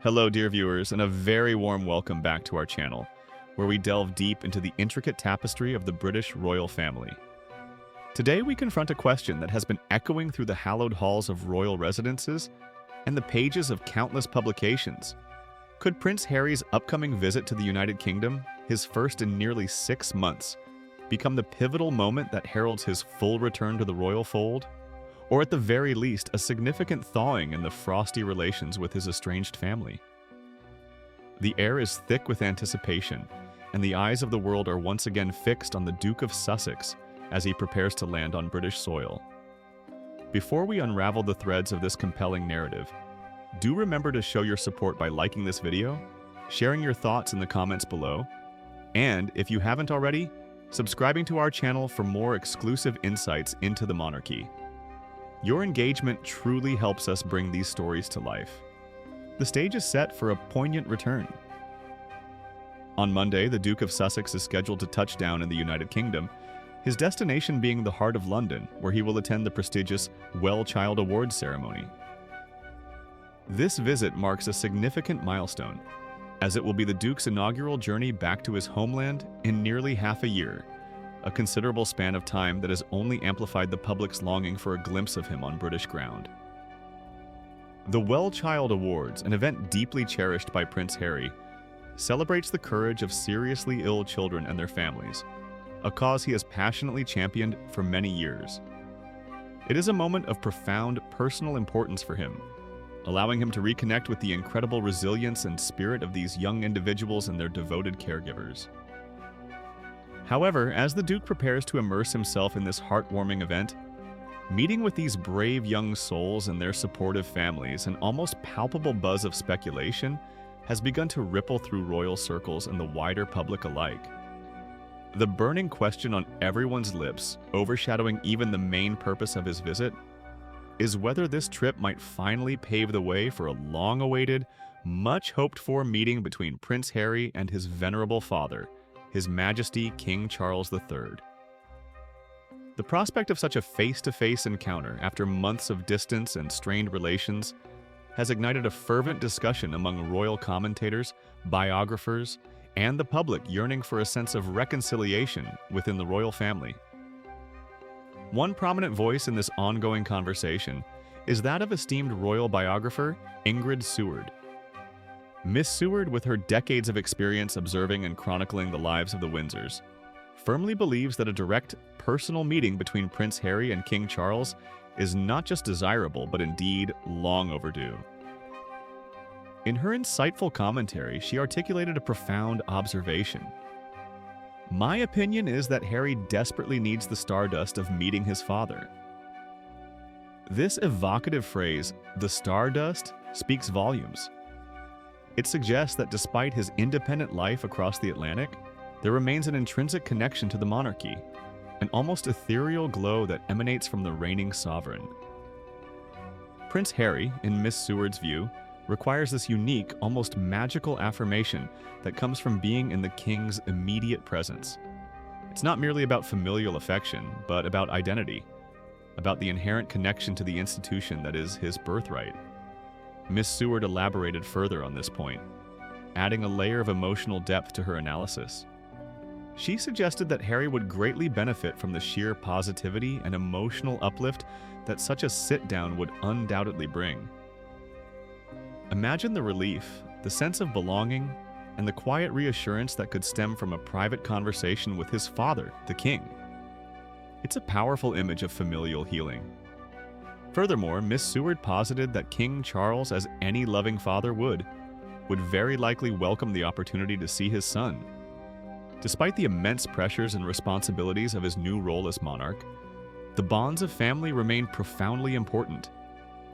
Hello, dear viewers, and a very warm welcome back to our channel, where we delve deep into the intricate tapestry of the British royal family. Today, we confront a question that has been echoing through the hallowed halls of royal residences and the pages of countless publications. Could Prince Harry's upcoming visit to the United Kingdom, his first in nearly 6 months, become the pivotal moment that heralds his full return to the royal fold? Or at the very least, a significant thawing in the frosty relations with his estranged family? The air is thick with anticipation, and the eyes of the world are once again fixed on the Duke of Sussex as he prepares to land on British soil. Before we unravel the threads of this compelling narrative, do remember to show your support by liking this video, sharing your thoughts in the comments below, and, if you haven't already, subscribing to our channel for more exclusive insights into the monarchy. Your engagement truly helps us bring these stories to life. The stage is set for a poignant return. On Monday, the Duke of Sussex is scheduled to touch down in the United Kingdom, his destination being the heart of London, where he will attend the prestigious WellChild Awards ceremony. This visit marks a significant milestone, as it will be the Duke's inaugural journey back to his homeland in nearly half a year, a considerable span of time that has only amplified the public's longing for a glimpse of him on British ground. The WellChild Awards, an event deeply cherished by Prince Harry, celebrates the courage of seriously ill children and their families, a cause he has passionately championed for many years. It is a moment of profound personal importance for him, allowing him to reconnect with the incredible resilience and spirit of these young individuals and their devoted caregivers. However, as the Duke prepares to immerse himself in this heartwarming event, meeting with these brave young souls and their supportive families, an almost palpable buzz of speculation has begun to ripple through royal circles and the wider public alike. The burning question on everyone's lips, overshadowing even the main purpose of his visit, is whether this trip might finally pave the way for a long-awaited, much-hoped-for meeting between Prince Harry and his venerable father, His Majesty King Charles III. The prospect of such a face-to-face encounter after months of distance and strained relations has ignited a fervent discussion among royal commentators, biographers, and the public yearning for a sense of reconciliation within the royal family. One prominent voice in this ongoing conversation is that of esteemed royal biographer Ingrid Seward. Miss Seward, with her decades of experience observing and chronicling the lives of the Windsors, firmly believes that a direct, personal meeting between Prince Harry and King Charles is not just desirable, but indeed long overdue. In her insightful commentary, she articulated a profound observation. "My opinion is that Harry desperately needs the stardust of meeting his father." This evocative phrase, "the stardust," speaks volumes. It suggests that despite his independent life across the Atlantic, there remains an intrinsic connection to the monarchy, an almost ethereal glow that emanates from the reigning sovereign. Prince Harry, in Miss Seward's view, requires this unique, almost magical affirmation that comes from being in the king's immediate presence. It's not merely about familial affection, but about identity, about the inherent connection to the institution that is his birthright. Miss Seward elaborated further on this point, adding a layer of emotional depth to her analysis. She suggested that Harry would greatly benefit from the sheer positivity and emotional uplift that such a sit-down would undoubtedly bring. Imagine the relief, the sense of belonging, and the quiet reassurance that could stem from a private conversation with his father, the king. It's a powerful image of familial healing. Furthermore, Miss Seward posited that King Charles, as any loving father would very likely welcome the opportunity to see his son. Despite the immense pressures and responsibilities of his new role as monarch, the bonds of family remain profoundly important,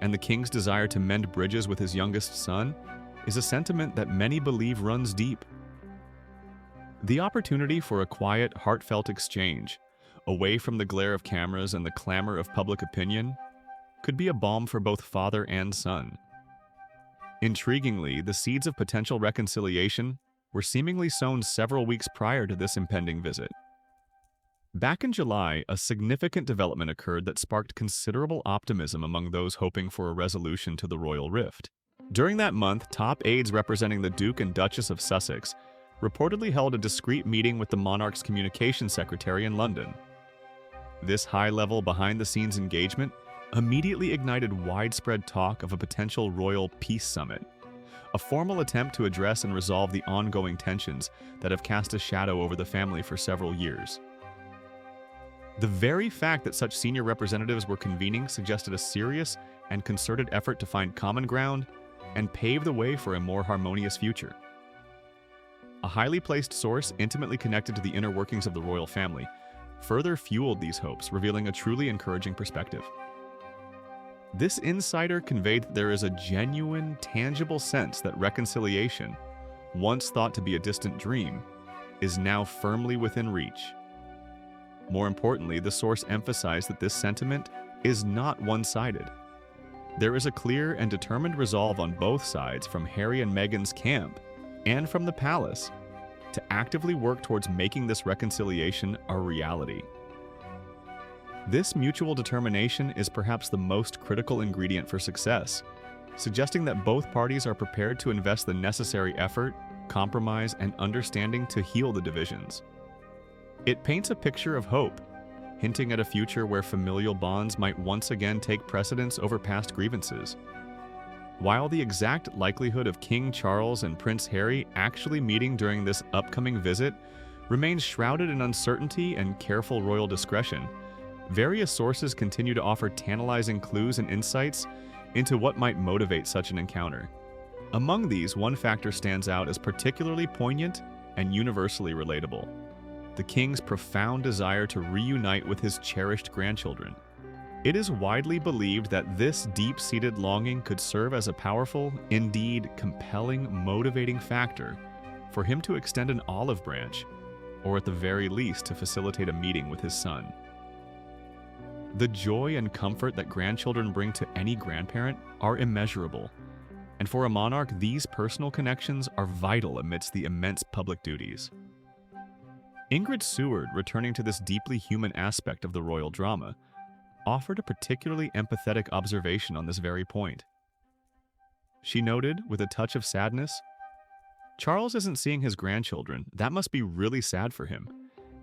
and the king's desire to mend bridges with his youngest son is a sentiment that many believe runs deep. The opportunity for a quiet, heartfelt exchange, away from the glare of cameras and the clamor of public opinion, could be a balm for both father and son. Intriguingly, the seeds of potential reconciliation were seemingly sown several weeks prior to this impending visit. Back in July, a significant development occurred that sparked considerable optimism among those hoping for a resolution to the royal rift. During that month, top aides representing the Duke and Duchess of Sussex reportedly held a discreet meeting with the monarch's communications secretary in London. This high-level, behind-the-scenes engagement immediately ignited widespread talk of a potential royal peace summit, a formal attempt to address and resolve the ongoing tensions that have cast a shadow over the family for several years. The very fact that such senior representatives were convening suggested a serious and concerted effort to find common ground and pave the way for a more harmonious future. A highly placed source intimately connected to the inner workings of the royal family further fueled these hopes, revealing a truly encouraging perspective. This insider conveyed that there is a genuine, tangible sense that reconciliation, once thought to be a distant dream, is now firmly within reach. More importantly, the source emphasized that this sentiment is not one-sided. There is a clear and determined resolve on both sides, from Harry and Meghan's camp and from the palace, to actively work towards making this reconciliation a reality. This mutual determination is perhaps the most critical ingredient for success, suggesting that both parties are prepared to invest the necessary effort, compromise, and understanding to heal the divisions. It paints a picture of hope, hinting at a future where familial bonds might once again take precedence over past grievances. While the exact likelihood of King Charles and Prince Harry actually meeting during this upcoming visit remains shrouded in uncertainty and careful royal discretion, various sources continue to offer tantalizing clues and insights into what might motivate such an encounter. Among these, one factor stands out as particularly poignant and universally relatable: the king's profound desire to reunite with his cherished grandchildren. It is widely believed that this deep-seated longing could serve as a powerful, indeed compelling, motivating factor for him to extend an olive branch, or at the very least to facilitate a meeting with his son. The joy and comfort that grandchildren bring to any grandparent are immeasurable, and for a monarch, these personal connections are vital amidst the immense public duties. Ingrid Seward, returning to this deeply human aspect of the royal drama, offered a particularly empathetic observation on this very point. She noted, with a touch of sadness, "Charles isn't seeing his grandchildren. That must be really sad for him.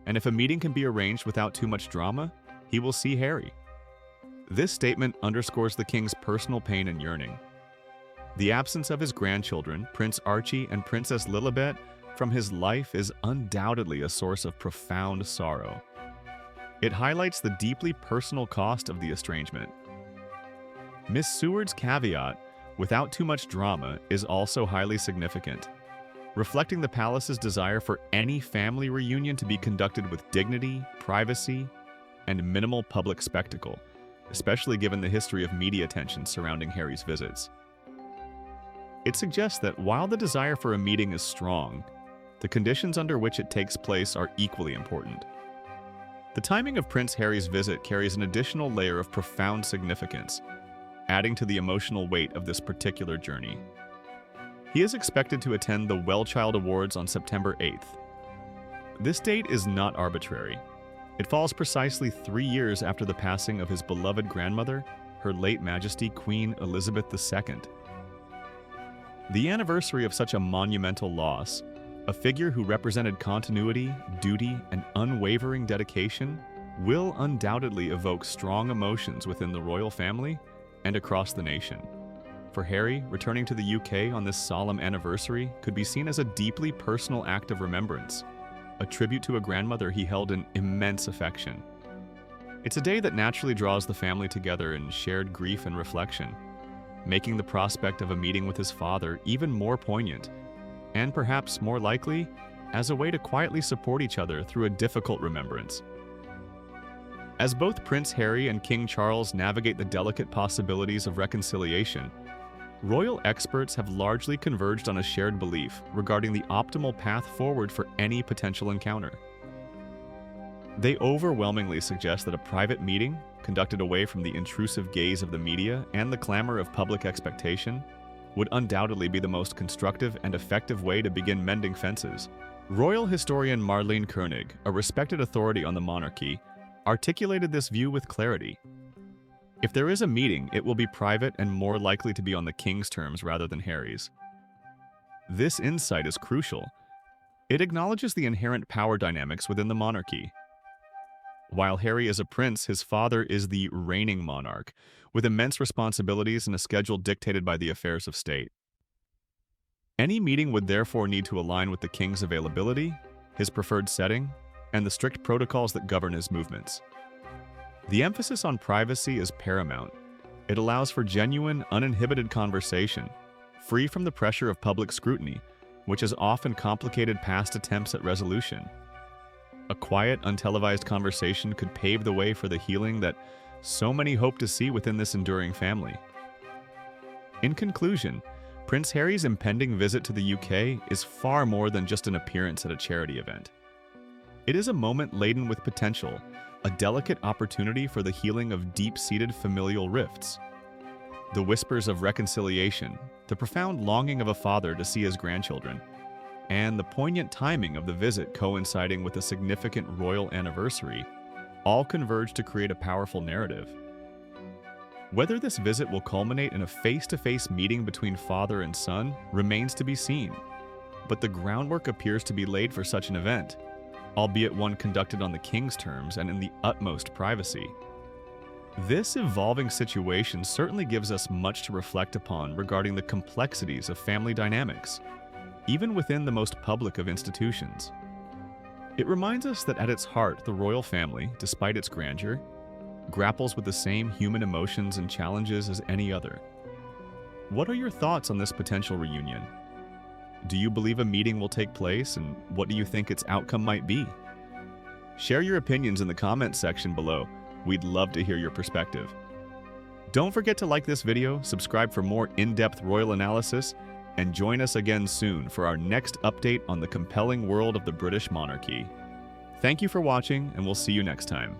And if a meeting can be arranged without too much drama, he will see Harry." This statement underscores the king's personal pain and yearning. The absence of his grandchildren, Prince Archie and Princess Lilibet, from his life is undoubtedly a source of profound sorrow. It highlights the deeply personal cost of the estrangement. Miss Seward's caveat, "without too much drama," is also highly significant, reflecting the palace's desire for any family reunion to be conducted with dignity, privacy, and minimal public spectacle, especially given the history of media attention surrounding Harry's visits. It suggests that while the desire for a meeting is strong, the conditions under which it takes place are equally important. The timing of Prince Harry's visit carries an additional layer of profound significance, adding to the emotional weight of this particular journey. He is expected to attend the WellChild Awards on September 8th. This date is not arbitrary. It falls precisely 3 years after the passing of his beloved grandmother, Her late Majesty Queen Elizabeth II. The anniversary of such a monumental loss, a figure who represented continuity, duty, and unwavering dedication, will undoubtedly evoke strong emotions within the royal family and across the nation. For Harry, returning to the UK on this solemn anniversary could be seen as a deeply personal act of remembrance, a tribute to a grandmother he held in immense affection. It's a day that naturally draws the family together in shared grief and reflection, making the prospect of a meeting with his father even more poignant, and perhaps more likely, as a way to quietly support each other through a difficult remembrance. As both Prince Harry and King Charles navigate the delicate possibilities of reconciliation, royal experts have largely converged on a shared belief regarding the optimal path forward for any potential encounter. They overwhelmingly suggest that a private meeting, conducted away from the intrusive gaze of the media and the clamor of public expectation, would undoubtedly be the most constructive and effective way to begin mending fences. Royal historian Marlene Koenig, a respected authority on the monarchy, articulated this view with clarity. If there is a meeting, it will be private and more likely to be on the king's terms rather than Harry's. This insight is crucial. It acknowledges the inherent power dynamics within the monarchy. While Harry is a prince, his father is the reigning monarch, with immense responsibilities and a schedule dictated by the affairs of state. Any meeting would therefore need to align with the king's availability, his preferred setting, and the strict protocols that govern his movements. The emphasis on privacy is paramount. It allows for genuine, uninhibited conversation, free from the pressure of public scrutiny, which has often complicated past attempts at resolution. A quiet, untelevised conversation could pave the way for the healing that so many hope to see within this enduring family. In conclusion, Prince Harry's impending visit to the UK is far more than just an appearance at a charity event. It is a moment laden with potential, a delicate opportunity for the healing of deep-seated familial rifts. The whispers of reconciliation, the profound longing of a father to see his grandchildren, and the poignant timing of the visit coinciding with a significant royal anniversary all converge to create a powerful narrative. Whether this visit will culminate in a face-to-face meeting between father and son remains to be seen, but the groundwork appears to be laid for such an event, albeit one conducted on the king's terms and in the utmost privacy. This evolving situation certainly gives us much to reflect upon regarding the complexities of family dynamics, even within the most public of institutions. It reminds us that at its heart, the royal family, despite its grandeur, grapples with the same human emotions and challenges as any other. What are your thoughts on this potential reunion? Do you believe a meeting will take place, and what do you think its outcome might be? Share your opinions in the comments section below. We'd love to hear your perspective. Don't forget to like this video, subscribe for more in-depth royal analysis, and join us again soon for our next update on the compelling world of the British monarchy. Thank you for watching, and we'll see you next time.